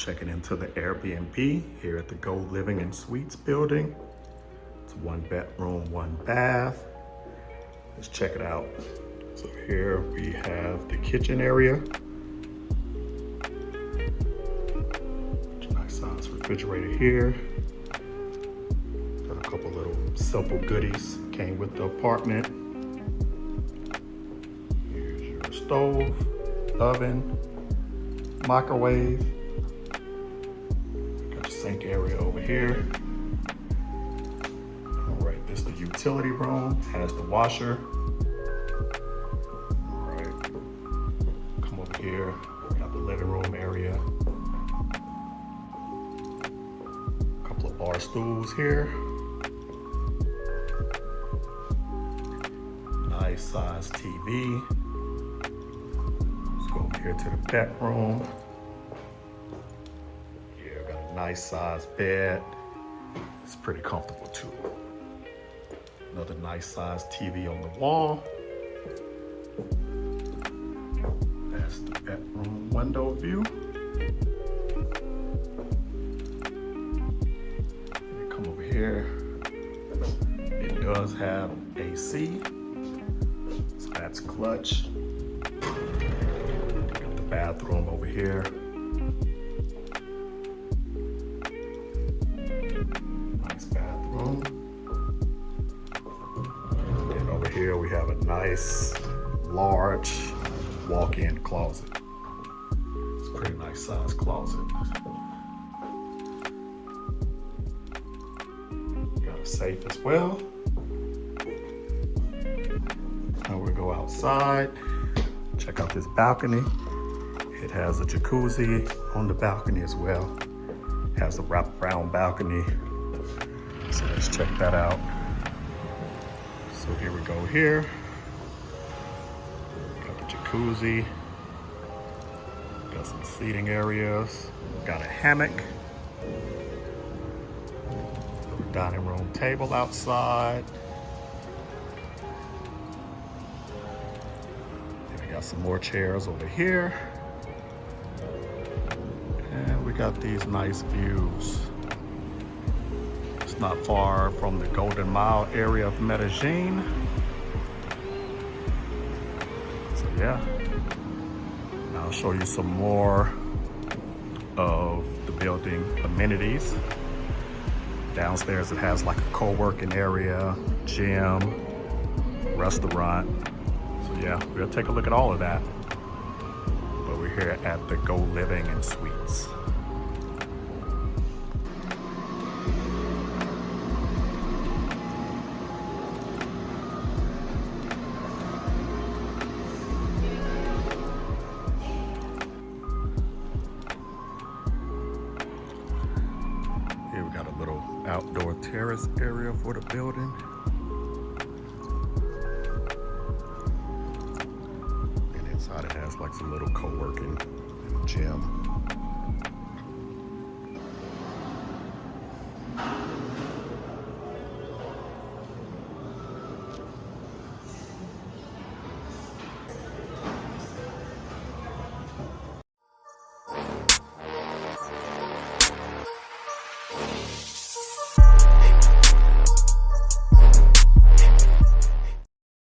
checking into the Airbnb here at the Go Living and Suites building. It's 1 bedroom, 1 bath. Let's check it out. So here we have the kitchen area. Nice size refrigerator here. Got a couple little simple goodies came with the apartment. Here's your stove, oven, microwave. Got your sink area over here. All right, this is the utility room. Has the washer. All right, come over here. We got the living room area. A couple of bar stools here. Nice size TV. Let's go over here to the bedroom. Yeah, got a nice size bed. It's pretty comfortable too. Another nice size TV on the wall. That's the bedroom window view. And come over here. It does have AC. So that's clutch. Got the bathroom over here. Nice bathroom. And over here we have a nice, large walk-in closet. It's a pretty nice size closet. Got a safe as well. Now we'll go outside, check out this balcony. It has a jacuzzi on the balcony as well. It has a wraparound balcony. So let's check that out. So here we go here. Got the jacuzzi. Got some seating areas. Got a hammock. Dining room table outside. Got some more chairs over here. And we got these nice views. It's not far from the Golden Mile area of Medellin. So yeah, now I'll show you some more of the building amenities. Downstairs it has like a co-working area, gym, restaurant. Yeah, we'll take a look at all of that. But we're here at the Go Living and Suites. Here we got a little outdoor terrace area for the building. Inside it has like some little co-working gym.